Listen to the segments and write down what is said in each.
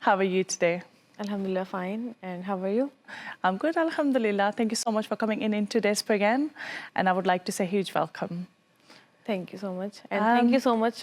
How are you today? Alhamdulillah, fine. And how are you? I'm good, alhamdulillah. Thank you so much for coming in today's program and I would like to say huge welcome. Thank you so much. And thank you so much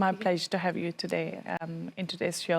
My pleasure to have you today in today's show.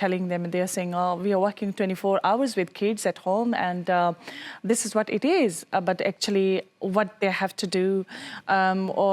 telling them and they're saying, oh, we are working 24 hours with kids at home and this is what it is. But actually what they have to do or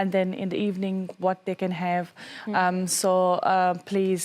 and then in the evening what they can have. So please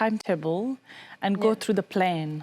timetable and go through the plan.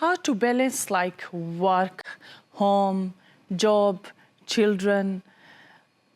How to balance like work, home, job, children?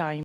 time.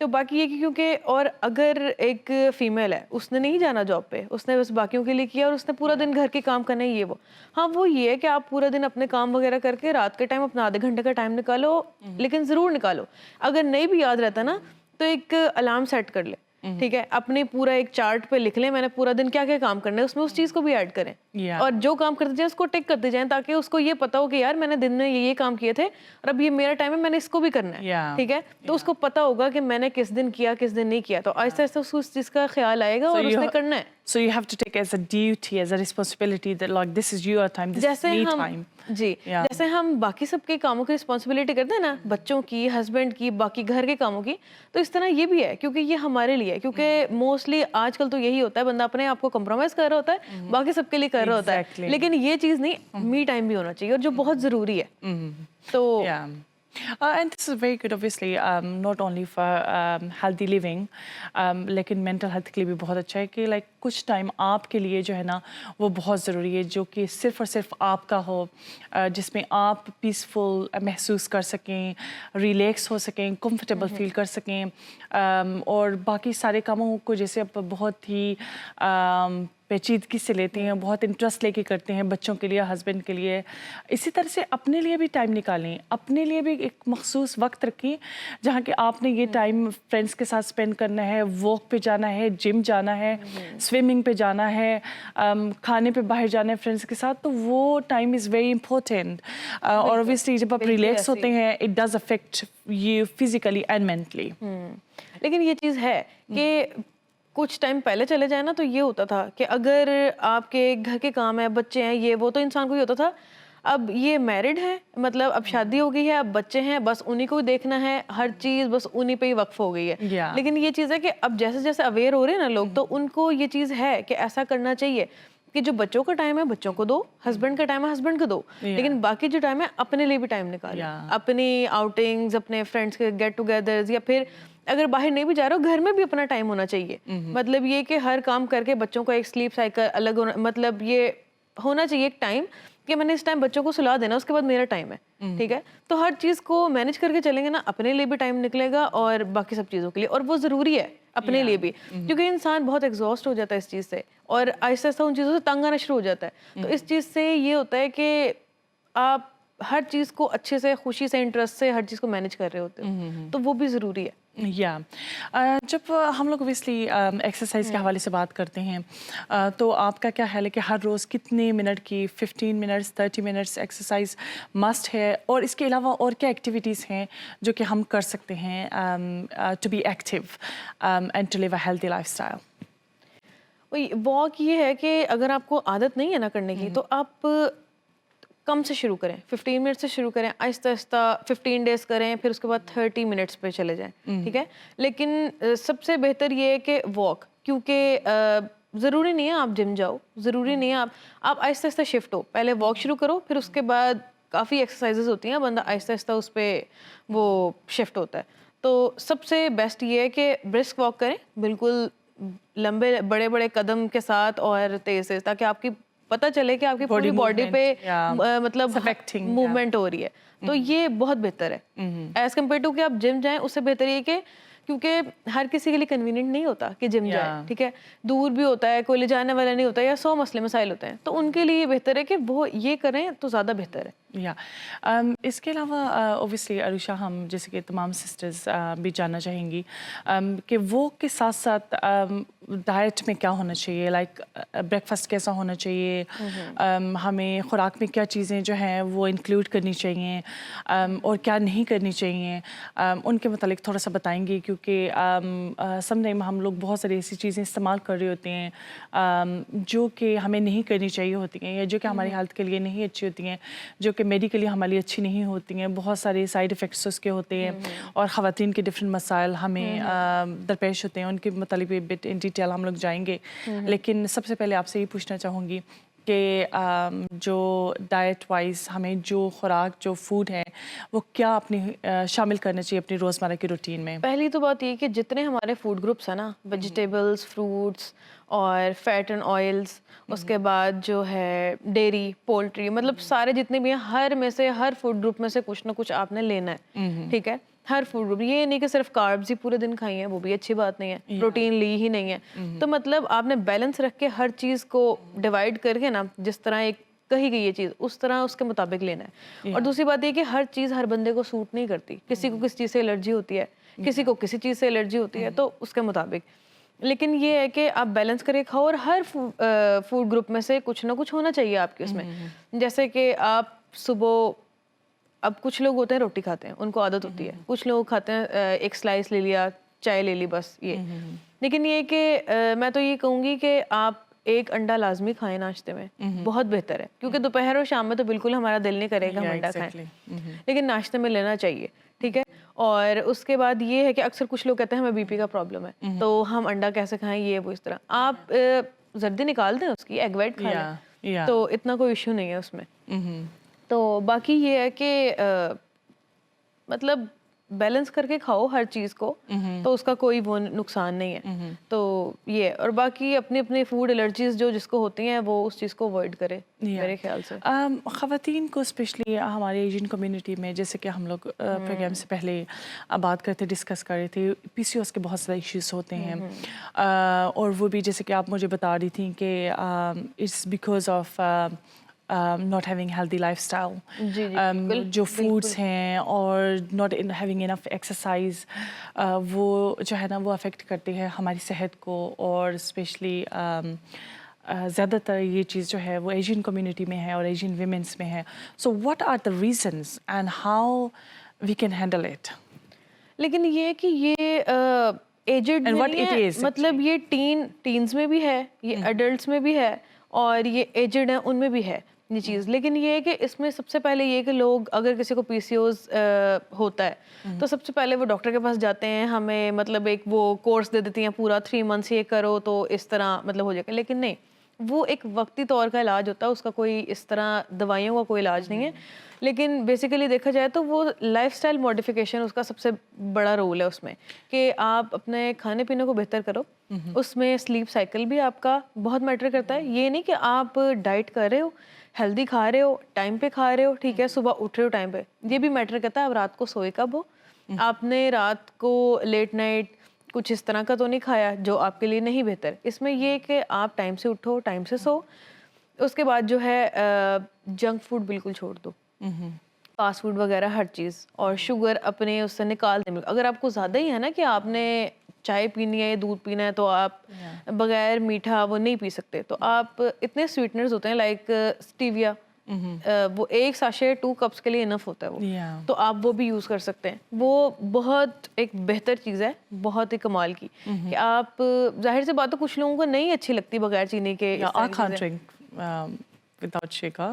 تو باقی یہ کہ کیونکہ اور اگر ایک female ہے اس نے نہیں جانا جاب پہ, اس نے بس باقیوں کے لیے کیا اور اس نے پورا دن گھر کے کام کرنا ہے, یہ وہ ہاں وہ یہ ہے کہ آپ پورا دن اپنے کام وغیرہ کر کے رات کے ٹائم اپنا آدھے گھنٹے کا ٹائم نکالو, لیکن ضرور نکالو. اگر نہیں بھی یاد رہتا نا تو ایک الارم سیٹ کر لے, ٹھیک ہے, اپنے پورا ایک چارٹ پہ لکھ لیں میں نے پورا دن کیا کیا کام کرنا ہے, اس میں اس چیز کو بھی ایڈ کریں اور جو کام کرتے جائیں اس کو ٹک کرتے جائیں تاکہ اس کو یہ پتا ہو کہ یار میں نے دن میں یہ کام کیے تھے اور اب یہ میرا ٹائم ہے, میں نے اس کو بھی کرنا ہے, ٹھیک ہے. تو اس کو پتا ہوگا کہ میں نے کس دن کیا کس دن نہیں کیا, تو آہستہ آہستہ اس کو اس چیز کا خیال آئے گا اور اس نے کرنا ہے. So you have to take as a duty, as a responsibility that like this is your time, this is me time. جی جیسے ہم باقی سب کے کاموں کی رسپانسبلٹی کرتے ہیں نا, بچوں کی, ہسبینڈ کی, باقی گھر کے کاموں کی, تو اس طرح یہ بھی ہے کیونکہ یہ ہمارے لیے, کیونکہ موسٹلی آج کل تو یہی ہوتا ہے بندہ اپنے آپ کو کمپرومائز کر رہا ہوتا ہے, باقی سب کے لیے کر رہا ہوتا ہے, لیکن یہ چیز نہیں, می ٹائم بھی ہونا چاہیے اور جو بہت ضروری ہے. تو and this is very good obviously not only for healthy living لیکن mental health کے لیے بھی بہت اچھا ہے کہ like کچھ ٹائم آپ کے لیے جو ہے نا وہ بہت ضروری ہے, جو کہ صرف اور صرف آپ کا ہو, جس میں آپ پیسفل محسوس کر سکیں, ریلیکس ہو سکیں, کمفرٹیبل فیل کر سکیں, اور باقی سارے کاموں کو جیسے آپ بہت ہی پیچیدگی سے لیتے ہیں, بہت انٹرسٹ لے کے کرتے ہیں, بچوں کے لیے, ہسبینڈ کے لیے, اسی طرح سے اپنے لیے بھی ٹائم نکالیں, اپنے لیے بھی ایک مخصوص وقت رکھیں جہاں کہ آپ نے یہ ٹائم فرینڈس کے ساتھ اسپینڈ کرنا ہے, واک پہ جانا ہے, جم جانا ہے, سوئمنگ پہ جانا ہے, کھانے پہ باہر جانا ہے فرینڈس کے ساتھ, تو وہ ٹائم از ویری امپورٹینٹ. اور اوبویسلی جب آپ ریلیکس ہوتے ہیں it does affect you physically and mentally. لیکن یہ چیز ہے کہ کچھ ٹائم پہلے چلے جائے نا تو یہ ہوتا تھا کہ اگر آپ کے گھر کے کام ہیں, بچے ہیں, یہ وہ, تو انسان کو یہ ہوتا تھا اب یہ میرڈ ہے, مطلب اب شادی ہو گئی ہے, اب بچے ہیں, بس انہی کو دیکھنا ہے, ہر چیز بس انہی پہ ہی وقف ہو گئی ہے. لیکن یہ چیز ہے کہ اب جیسے جیسے اویئر ہو رہے ہیں نا لوگ, تو ان کو یہ چیز ہے کہ ایسا کرنا چاہیے کہ جو بچوں کا ٹائم ہے بچوں کو دو, ہسبینڈ کا ٹائم ہے ہسبینڈ کو دو, لیکن باقی جو ٹائم ہے اپنے لیے بھی ٹائم نکالو, اپنی آؤٹنگز, اپنے فرینڈس کے گیٹ ٹوگیدرز, یا پھر اگر باہر نہیں بھی جا رہا ہو گھر میں بھی اپنا ٹائم ہونا چاہیے. مطلب یہ کہ ہر کام کر کے بچوں کا ایک سلیپ سائیکل الگ ہونا, مطلب یہ ہونا چاہیے ایک ٹائم کہ میں نے اس ٹائم بچوں کو سلا دینا, اس کے بعد میرا ٹائم ہے, ٹھیک ہے. تو ہر چیز کو مینیج کر کے چلیں گے نا, اپنے لیے بھی ٹائم نکلے گا اور باقی سب چیزوں کے لیے, اور وہ ضروری ہے اپنے لیے بھی, کیونکہ انسان بہت ایگزاسٹ ہو جاتا ہے اس چیز سے, اور آہستہ آہستہ ان چیزوں سے تنگ آنا شروع ہو جاتا ہے. تو اس چیز سے یہ ہوتا ہے کہ آپ ہر چیز کو اچھے سے, خوشی سے, انٹرسٹ سے ہر چیز کو مینیج کر رہے ہوتے ہو, تو وہ بھی ضروری ہے. جب ہم لوگ اوبیسلی ایکسرسائز کے حوالے سے بات کرتے ہیں تو آپ کا کیا خیال ہے کہ ہر روز کتنے منٹ کی 15 منٹس 30 منٹس ایکسرسائز مسٹ ہے, اور اس کے علاوہ اور کیا ایکٹیویٹیز ہیں جو کہ ہم کر سکتے ہیں to be active and to live a healthy lifestyle? واک یہ ہے کہ اگر آپ کو عادت نہیں ہے نا کرنے کی, تو آپ کم سے شروع کریں, 15 منٹ سے شروع کریں, آہستہ آہستہ 15 ڈیز کریں, پھر اس کے بعد 30 منٹس پہ چلے جائیں, ٹھیک ہے. لیکن سب سے بہتر یہ ہے کہ واک, کیونکہ ضروری نہیں ہے آپ جم جاؤ, ضروری نہیں ہے آپ آہستہ آہستہ شفٹ ہو, پہلے واک شروع کرو, پھر اس کے بعد کافی ایکسرسائزز ہوتی ہیں, بندہ آہستہ آہستہ اس پہ وہ شفٹ ہوتا ہے. تو سب سے بیسٹ یہ ہے کہ برسک واک کریں, بالکل لمبے بڑے بڑے قدم کے ساتھ اور تیز تیز, تاکہ آپ کی پتہ چلے کہ آپ کی پوری باڈی پہ مطلب موومنٹ ہو رہی ہے. تو یہ بہت بہتر ہے ایز کمپیئر ٹو کہ آپ جم جائیں. اس سے بہتر یہ کہ کیونکہ ہر کسی کے لیے کنوینئنٹ نہیں ہوتا کہ جم جائے, ٹھیک ہے, دور بھی ہوتا ہے, کوئی لے جانے والا نہیں ہوتا, یا 100 مسئلے مسائل ہوتے ہیں, تو ان کے لیے یہ بہتر ہے کہ وہ یہ کریں تو زیادہ بہتر ہے. اس کے علاوہ اوبیسلی عروشہ, ہم جیسے کہ تمام سسٹرز بھی جاننا چاہیں گی کہ وہ کے ساتھ ساتھ ڈائٹ میں کیا ہونا چاہیے, لائک بریک فاسٹ کیسا ہونا چاہیے, ہمیں خوراک میں کیا چیزیں جو ہیں وہ انکلوڈ کرنی چاہیے اور کیا نہیں کرنی چاہیے, ان کے متعلق تھوڑا سا بتائیں گے, کیونکہ سم ٹائم ہم لوگ بہت ساری ایسی چیزیں استعمال کر رہے ہوتے ہیں جو کہ ہمیں نہیں کرنی چاہیے ہوتی ہیں, یا جو کہ ہماری ہیلتھ کے لیے نہیں اچھی ہوتی ہیں, جو کہ میڈیکلی ہمارے لیے اچھی نہیں ہوتی ہیں, بہت سارے سائیڈ افیکٹس اس کے ہوتے ہیں, اور خواتین کے ڈفرینٹ مسائل ہمیں درپیش ہوتے ہیں, ان کے متعلق بھی بٹ ان ڈیٹیل ہم لوگ جائیں گے. لیکن سب سے پہلے آپ سے یہ پوچھنا چاہوں گی کہ جو ڈائٹ وائز ہمیں جو خوراک جو فوڈ ہے وہ کیا اپنی شامل کرنا چاہیے اپنی روزمرہ کی روٹین میں؟ پہلی تو بات یہ کہ جتنے ہمارے فوڈ گروپس ہیں نا, ویجیٹیبلس, فروٹس اور فیٹ اینڈ آئلس, اس کے بعد جو ہے ڈیری, پولٹری, مطلب سارے جتنے بھی ہیں, ہر میں سے ہر فوڈ گروپ میں سے کچھ نہ کچھ آپ نے لینا ہے, ٹھیک ہے. ہر فوڈ گروپ, یہ نہیں کہ صرف کاربز ہی پورے دن کھائی ہیں, وہ بھی اچھی بات نہیں ہے, پروٹین لی ہی نہیں ہے. تو مطلب آپ نے بیلنس رکھ کے ہر چیز کو ڈیوائڈ کر کے نا, جس طرح ایک کہی گئی یہ چیز اس طرح اس کے مطابق لینا ہے. اور دوسری بات یہ کہ ہر چیز ہر بندے کو سوٹ نہیں کرتی, کسی کو کسی چیز سے الرجی ہوتی ہے, کسی کو کسی چیز سے الرجی ہوتی ہے, تو اس کے مطابق. لیکن یہ ہے کہ آپ بیلنس کر کے کھاؤ, اور ہر فوڈ گروپ میں سے کچھ نہ کچھ ہونا چاہیے آپ کے اس میں. جیسے کہ آپ صبح, اب کچھ لوگ ہوتے ہیں روٹی کھاتے ہیں, ان کو عادت ہوتی ہے, کچھ لوگ کھاتے ہیں ایک سلائس لے لیا, چائے لے لی, بس یہ. لیکن یہ کہ میں تو یہ کہوں گی کہ آپ ایک انڈا لازمی کھائیں ناشتے میں, بہت بہتر ہے, کیونکہ دوپہر اور شام میں تو بالکل ہمارا دل نہیں کرے گا ہم انڈا کھائیں, لیکن ناشتے میں لینا چاہیے, ٹھیک ہے. اور اس کے بعد یہ ہے کہ اکثر کچھ لوگ کہتے ہیں ہمیں بی پی کا پرابلم ہے, تو ہم انڈا کیسے کھائیں, یہ وہ اس طرح. آپ زردی نکال دیں اس کی, ایگ وائٹ کھا لیں, تو اتنا کوئی ایشو نہیں ہے اس میں. تو باقی یہ ہے کہ مطلب بیلنس کر کے کھاؤ ہر چیز کو, تو اس کا کوئی وہ نقصان نہیں ہے. تو یہ, اور باقی اپنی اپنی فوڈ الرجیز جو جس کو ہوتی ہیں وہ اس چیز کو اوائڈ کرے میرے خیال سے. خواتین کو اسپیشلی ہمارے ایشین کمیونٹی میں, جیسے کہ ہم لوگ پروگرام سے پہلے بات کرتے ڈسکس کر رہے تھے, پی سی اوز کے بہت زیادہ ایشوز ہوتے ہیں, اور وہ بھی جیسے کہ آپ مجھے بتا رہی تھیں کہ it's because of not having healthy lifestyle, جو فوڈس ہیں اور not having enough exercise, وہ جو ہے نا وہ افیکٹ کرتے ہیں ہماری صحت کو. اور اسپیشلی زیادہ تر یہ چیز جو ہے وہ ایشین کمیونٹی میں ہے اور ایشین ویمنس میں ہے. So what are the reasons and how we can handle it? لیکن یہ کہ یہ ایجڈ نہیں ہے, مطلب یہ ٹینز میں بھی ہے, یہ ایڈلٹس میں بھی ہے, اور یہ ایجڈ ہیں ان میں بھی ہے یہ چیز. لیکن یہ ہے کہ اس میں سب سے پہلے یہ کہ لوگ اگر کسی کو پی سی اوز ہوتا ہے تو سب سے پہلے وہ ڈاکٹر کے پاس جاتے ہیں, ہمیں مطلب ایک وہ کورس دے دیتی ہیں پورا 3 months یہ کرو تو اس طرح مطلب ہو جائے گا. لیکن نہیں, وہ ایک وقتی طور کا علاج ہوتا ہے, اس کا کوئی اس طرح دوائیوں کا کوئی علاج نہیں ہے. لیکن بیسیکلی دیکھا جائے تو وہ لائف اسٹائل ماڈیفیکیشن اس کا سب سے بڑا رول ہے اس میں, کہ آپ اپنے کھانے پینے کو بہتر کرو. اس میں سلیپ سائیکل بھی آپ کا بہت میٹر کرتا ہے. یہ نہیں کہ آپ ڈائٹ کر رہے ہو, ہیلدی کھا رہے ہو, ٹائم پہ کھا رہے ہو, ٹھیک ہے, صبح اٹھ رہے ہو ٹائم پہ, یہ بھی میٹر کرتا ہے. آپ رات کو سوئے کب ہو, آپ نے رات کو لیٹ نائٹ کچھ اس طرح کا تو نہیں کھایا جو آپ کے لیے نہیں بہتر. اس میں یہ کہ آپ ٹائم سے اٹھو, ٹائم سے سو. اس کے بعد جو ہے جنک فوڈ بالکل چھوڑ دو, فاسٹ فوڈ وغیرہ ہر چیز, اور شوگر اپنے اس سے نکال دیں. اگر آپ کو زیادہ ہی ہے نا کہ آپ نے چائے پینی ہے یا دودھ پینا ہے, تو آپ بغیر میٹھا وہ نہیں پی سکتے. تو آپ اتنے سویٹنرز ہوتے ہیں لائک اسٹیویا, وہ ایک ساشے 2 cups کے لیے انف ہوتا ہے وہ, تو آپ وہ بھی یوز کر سکتے ہیں. وہ بہت ایک بہتر چیز ہے, بہت ہی کمال کی, کہ آپ ظاہر سی بات ہے کچھ لوگوں کو نہیں اچھی لگتی بغیر چینی کے. وداؤٹ شیکر,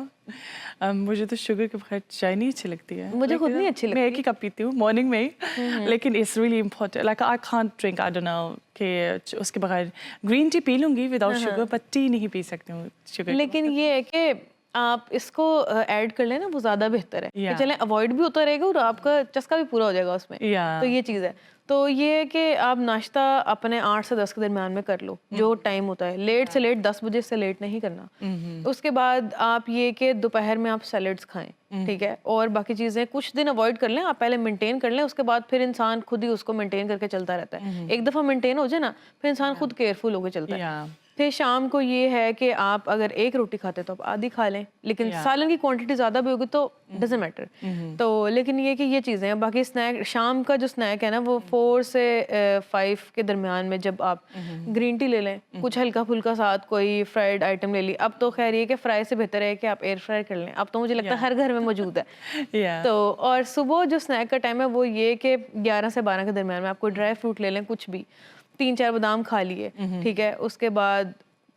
مجھے تو شوگر کے بغیر چائے نہیں اچھی لگتی ہے. مجھے خود نہیں اچھی لگتی, میں ایک ہی کپ پیتی ہوں مارننگ میں ہی, لیکن it's really important, like I can't drink, I don't know کہ اس کے بغیر گرین ٹی پی لوں گی وداؤٹ شوگر, بٹ ٹی نہیں پی سکتی ہوں شوگر. لیکن یہ ہے کہ آپ اس کو ایڈ کر لیں نا, وہ زیادہ بہتر ہے, کہ چلیں اوائڈ بھی ہوتا رہے گا اور آپ کا چسکا بھی پورا ہو جائے گا اس میں. تو یہ چیز ہے. تو یہ ہے کہ آپ ناشتہ اپنے 8 سے 10 کے درمیان میں کر لو, جو ٹائم ہوتا ہے. لیٹ سے لیٹ 10 بجے سے لیٹ نہیں کرنا. اس کے بعد آپ یہ کہ دوپہر میں آپ سیلڈس کھائیں, ٹھیک ہے, اور باقی چیزیں کچھ دن اوائڈ کر لیں. آپ پہلے مینٹین کر لیں, اس کے بعد پھر انسان خود ہی اس کو مینٹین کر کے چلتا رہتا ہے. ایک دفعہ مینٹین ہو جائے نا, پھر انسان خود کیئرفل ہو کے چلتا ہے. پھر شام کو یہ ہے کہ آپ اگر 1 روٹی کھاتے تو آپ آدھی کھا لیں, لیکن سالن کی کوانٹٹی زیادہ بھی ہوگی تو ڈزنٹ میٹر. تو لیکن یہ کہ یہ چیزیں ہیں. باقی اسنیک, شام کا جو اسنیک ہے نا وہ 4 سے 5 کے درمیان میں جب آپ گرین ٹی لے لیں, کچھ ہلکا پھلکا ساتھ کوئی فرائیڈ آئٹم لے لی. اب تو خیر یہ کہ فرائی سے بہتر ہے کہ آپ ایئر فرائی کر لیں, اب تو مجھے لگتا ہے ہر گھر میں موجود ہے. تو اور صبح جو اسنیک کا ٹائم ہے وہ یہ کہ 11 سے 12 کے درمیان میں آپ کوئی ڈرائی فروٹ لے لیں, کچھ بھی 3-4 بادام کھا لیے, ٹھیک ہے. اس کے بعد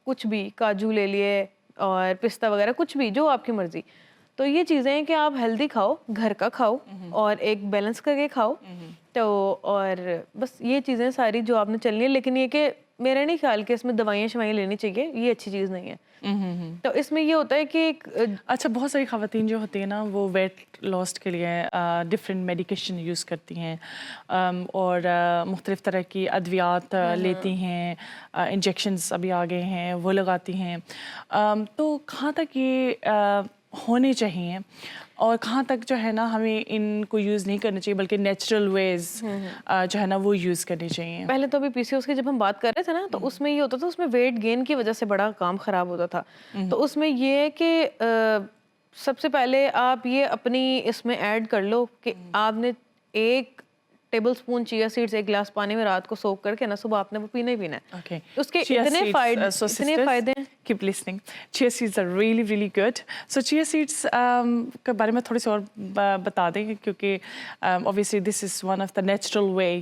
کچھ بھی کاجو لے لیے اور پستہ وغیرہ, کچھ بھی جو آپ کی مرضی. تو یہ چیزیں ہیں کہ آپ ہیلدی کھاؤ, گھر کا کھاؤ, اور ایک بیلنس کر کے کھاؤ. تو اور بس یہ چیزیں ساری جو آپ نے چلنی ہے. لیکن یہ کہ میرا نہیں خیال کہ اس میں دوائیاں شوائیاں لینی چاہیے, یہ اچھی چیز نہیں ہے. تو اس میں یہ ہوتا ہے کہ اچھا, بہت ساری خواتین جو ہوتی ہیں نا وہ ویٹ لاس کے لیے ڈفرینٹ میڈیکیشن یوز کرتی ہیں, اور مختلف طرح کی ادویات لیتی ہیں, انجیکشنز ابھی آ گئے ہیں وہ لگاتی ہیں. تو کہاں تک یہ ہونے چاہیے, اور کہاں تک جو ہے نا ہمیں ان کو یوز نہیں کرنا چاہیے بلکہ نیچرل ویز جو ہے نا وہ یوز کرنی چاہیے؟ پہلے تو ابھی پی سی اوز کی جب ہم بات کر رہے تھے نا تو اس میں یہ ہوتا تھا, اس میں ویٹ گین کی وجہ سے بڑا کام خراب ہوتا تھا. تو اس میں یہ ہے کہ سب سے پہلے آپ یہ اپنی اس میں ایڈ کر لو کہ آپ نے 1 ٹیبل سپون چیا سیڈز 1 گلاس پانی میں رات کو سوک کر کے نا صبح آپ نے وہ پینا ہی پینا ہے. Okay. اس کے Chia اتنے seeds, so اتنے sisters, فائدے ہیں. keep listening. Chia seeds are really, really good. So chia seeds کے بارے میں تھوڑی سی اور بتا دیں کیونکہ obviously this is one of the natural way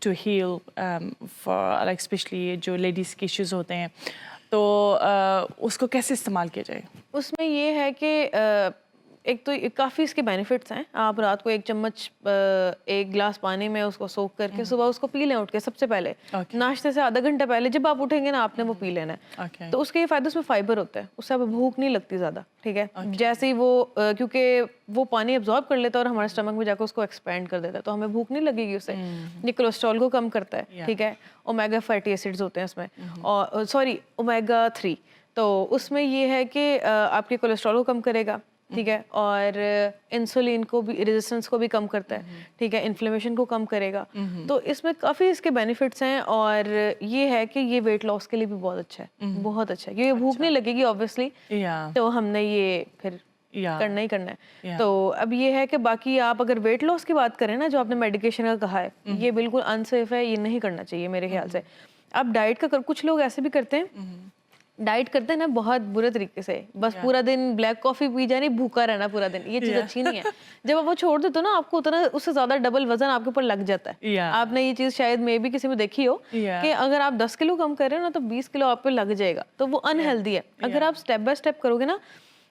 to heal for like especially جو لیڈیز کے ایشوز ہوتے ہیں, تو اس کو کیسے استعمال کیا جائے؟ اس میں یہ ہے کہ ایک تو کافی اس کے بینیفٹس ہیں. آپ رات کو 1 چمچ 1 گلاس پانی میں اس کو سوک کر کے صبح اس کو پی لیں اٹھ کے. سب سے پہلے ناشتے سے آدھا گھنٹہ پہلے جب آپ اٹھیں گے نا آپ نے وہ پی لینا ہے. تو اس کے یہ فائدہ, اس میں فائبر ہوتا ہے, اس سے آپ بھوک نہیں لگتی زیادہ. ٹھیک ہے, جیسے ہی وہ کیونکہ وہ پانی ابزارب کر لیتا ہے اور ہمارے اسٹمک میں جا کے اس کو ایکسپینڈ کر دیتا ہے, تو ہمیں بھوک نہیں لگے گی اس سے. یہ کولیسٹرول کو کم کرتا ہے. ٹھیک ہے, اومیگا فیٹی ایسڈز ہوتے ہیں اس میں, اور سوری اومیگا 3. تو اس میں یہ ہے کہ آپ کے کولیسٹرول کو کم کرے گا. ٹھیک ہے, اور انسولین کو بھی, ریزسٹنس کو بھی کم کرتا ہے. ٹھیک ہے, انفلیمیشن کو کم کرے گا. تو اس میں کافی اس کے بینیفٹس ہیں, اور یہ ہے کہ یہ ویٹ لاس کے لیے بھی بہت اچھا ہے, بہت اچھا ہے, کیونکہ بھوک نہیں لگے گی اوبویسلی, تو ہم نے یہ پھر کرنا ہی کرنا ہے. تو اب یہ ہے کہ باقی آپ اگر ویٹ لاس کی بات کریں نا, جو آپ نے میڈیکیشن کا کہا ہے, یہ بالکل انسیف ہے, یہ نہیں کرنا چاہیے میرے خیال سے. اب ڈائٹ کا کچھ لوگ ایسے بھی کرتے ہیں, ڈائٹ کرتے ہیں نا بہت برے طریقے سے, بس پورا دن بلیک کافی پی جانی, بھوکا رہنا پورا دن. یہ چیز اچھی نہیں ہے. جب آپ وہ چھوڑ دیتے ہو نا, آپ کو اتنا اس سے زیادہ ڈبل وزن آپ کے اوپر لگ جاتا ہے. آپ نے یہ چیز شاید میں بھی کسی میں دیکھی ہو کہ اگر آپ 10 کلو کم کر رہے ہو نا تو 20 کلو آپ پہ لگ جائے گا, تو وہ انہیلدی ہے. اگر آپ اسٹیپ بائی اسٹیپ کرو گے نا,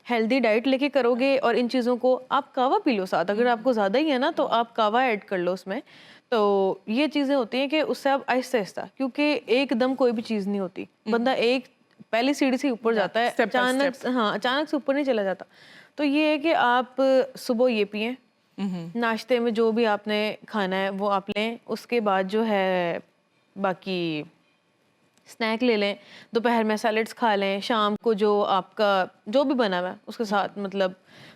ہیلدی ڈائٹ لے کے کرو گے, اور ان چیزوں کو آپ کہوا پی لو ساتھ, اگر آپ کو زیادہ ہی ہے نا تو آپ کہوا ایڈ کر لو اس میں. تو یہ چیزیں ہوتی ہیں کہ اس سے آپ آہستہ آہستہ, کیونکہ ایک دم کوئی بھی چیز نہیں ہوتی, بندہ ایک پہلی سیڑھی سے اوپر جاتا ہے, اچانک سے اوپر نہیں چلا جاتا. تو یہ ہے کہ آپ صبح یہ پئیں, ناشتے میں جو بھی آپ نے کھانا ہے وہ آپ لیں, اس کے بعد جو ہے باقی اسنیک لے لیں, دوپہر میں سیلڈس کھا لیں, شام کو جو آپ کا جو بھی بنا ہوا ہے اس کے ساتھ مطلب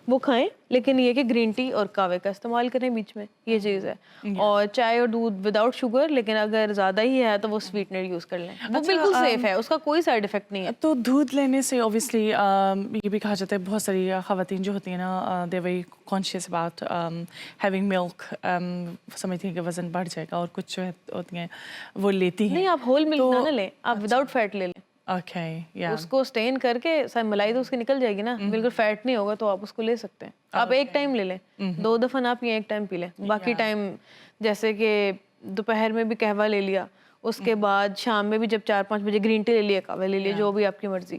وہ کھائیں, لیکن یہ کہ گرین ٹی اور کہوے کا استعمال کریں بیچ میں, یہ چیز ہے. اور چائے اور دودھ وداؤٹ شوگر, لیکن اگر زیادہ ہی ہے تو وہ سویٹنر یوز کر لیں, وہ بالکل سیف ہے, اس کا کوئی سائڈ افیکٹ نہیں ہے. تو دودھ لینے سے اوبیسلی یہ بھی کہا جاتا ہے, بہت ساری خواتین جو ہوتی ہیں نا, they very conscious about having milk, سمجھتی ہیں کہ وزن بڑھ جائے گا, اور کچھ جو ہوتی ہیں وہ لیتی ہیں. نہیں, آپ ہول ملک نہ لیں, آپ وداؤٹ فیٹ لے لیں. اس کو اسٹین کر کے ملائی تو اس کی نکل جائے گی نا, بالکل فیٹ نہیں ہوگا, تو آپ اس کو لے سکتے ہیں. آپ ایک ٹائم لے لیں, 2 دفعہ نہ پئیں, ایک ٹائم پی لیں. باقی ٹائم جیسے کہ دوپہر میں بھی قہوہ لے لیا, اس کے بعد شام میں بھی جب 4-5 بجے گرین ٹی لے لیا, قہوہ لے لیا, جو بھی آپ کی مرضی.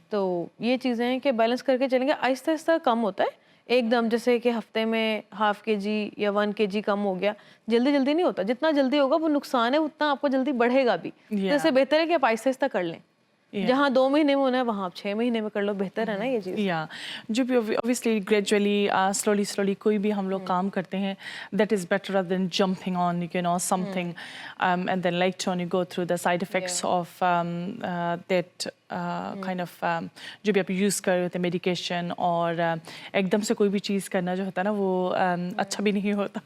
تو یہ چیزیں ہیں کہ بیلنس کر کے چلیں گے, آہستہ آہستہ کم ہوتا ہے ایک دم. جیسے کہ ہفتے میں 0.5 kg یا 1 kg کم ہو گیا, جلدی جلدی نہیں ہوتا. جتنا جلدی ہوگا وہ نقصان ہے, اتنا آپ کو جلدی بڑھے گا بھی. اس سے بہتر ہے کہ آپ آہستہ آہستہ کر لیں. جہاں 2 مہینے میں ہونا ہے وہاں آپ 6 مہینے میں کر لو, بہتر ہے نا یہ چیز. جو بھی obviously gradually slowly کوئی بھی ہم لوگ کام کرتے ہیں, that is better rather than jumping on something and then later on you go through the side effects of that kind of جو بھی آپ یوز کر رہے ہوتے ہیں میڈیکیشن, اور ایک دم سے کوئی بھی چیز کرنا جو ہوتا ہے نا وہ اچھا بھی نہیں ہوتا.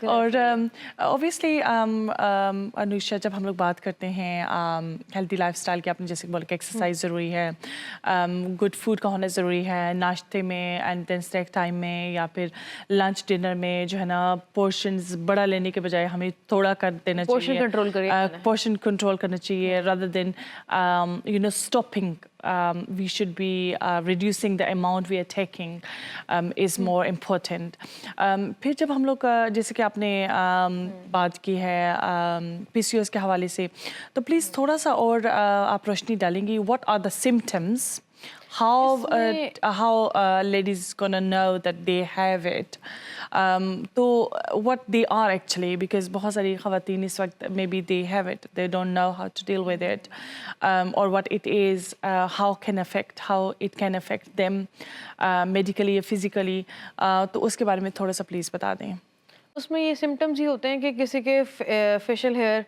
اور اوبیسلی انوشا, جب ہم لوگ بات کرتے ہیں ہیلدی لائف اسٹائل کی, آپ نے جیسے بولا کہ ایکسرسائز ضروری ہے, گڈ فوڈ کا ہونا ضروری ہے, ناشتے میں اینڈ دین اسنیک ٹائم میں یا پھر لنچ ڈنر میں جو ہے نا پورشنز بڑا لینے کے بجائے ہمیں تھوڑا کر دینا چاہیے, پورشن کنٹرول کرنا چاہیے, rather than stopping. We should be reducing the amount we are taking is more important. پھر جب ہم لوگ جیسے کہ آپ نے بات کی ہے پی سی اوز کے حوالے سے, تو پلیز تھوڑا سا اور آپ روشنی ڈالیں گی, what are the symptoms, how ladies gonna know that they have it, تو what they are actually, because بہت ساری خواتین اس وقت maybe they have it, they don't know how to deal with it, or what it is, how it can affect them medically or physically. تو اس کے بارے میں تھوڑا سا پلیز بتا دیں. اس میں یہ سمٹمز یہ ہوتے ہیں کہ کسی کے فیشل ہیئر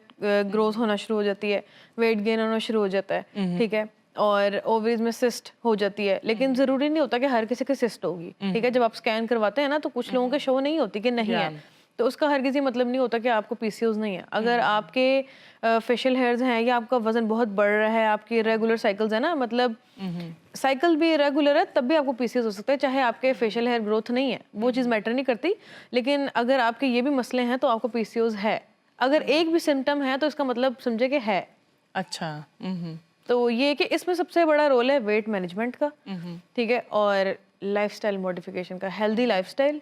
گروتھ ہونا شروع ہو جاتی ہے, ویٹ گین ہونا شروع ہو جاتا ہے. ٹھیک ہے, اور اووریز میں سسٹ ہو جاتی ہے, لیکن ضروری نہیں ہوتا کہ ہر کسی کے سسٹ ہوگی, ٹھیک ہے. جب آپ اسکین کرواتے ہیں نا تو کچھ لوگوں کے شو نہیں ہوتی کہ نہیں ہے, تو اس کا ہرگز یہ مطلب نہیں ہوتا کہ آپ کو پی سی اوز نہیں ہے. اگر آپ کے فیشیل ہیئرز ہیں یا آپ کا وزن بہت بڑھ رہا ہے, آپ کی ریگولر سائیکلز ہیں نا, مطلب سائیکل بھی ریگولر ہے, تب بھی آپ کو پی سی اوز ہو سکتا ہے, چاہے آپ کے فیشیل ہیئر گروتھ نہیں ہے, وہ چیز میٹر نہیں کرتی. لیکن اگر آپ کے یہ بھی مسئلے ہیں تو آپ کو پی سی اوز ہے. اگر ایک بھی سمٹم ہے تو اس کا مطلب سمجھے کہ ہے. اچھا. تو یہ کہ اس میں سب سے بڑا رول ہے ویٹ مینجمنٹ کا, ٹھیک ہے, اور لائف اسٹائل موڈیفیکیشن کا, ہیلدی لائف اسٹائل.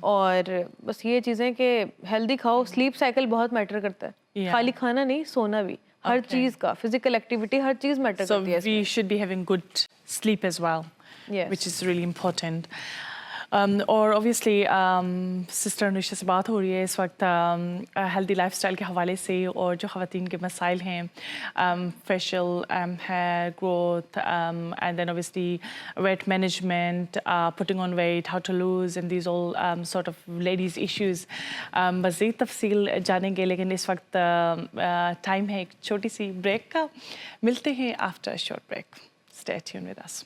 اور بس یہ چیزیں کہ ہیلدی کھاؤ, سلیپ سائیکل بہت میٹر کرتا ہے, خالی کھانا نہیں, سونا بھی, ہر چیز کا, فزیکل ایکٹیویٹی, ہر چیز میٹر کرتی ہے. So we should be having good sleep as well, which is really important. اور اوبیسلی سسٹر انوشا سے بات ہو رہی ہے اس وقت ہیلدی لائف اسٹائل کے حوالے سے, اور جو خواتین کے مسائل ہیں, facial, hair growth, and then obesity weight management, putting on weight, how to lose, and these all sort of ladies issues. مزید تفصیل جانیں گے, لیکن اس وقت ٹائم ہے ایک چھوٹی سی بریک کا. ملتے ہیں after short break. Stay tune with us.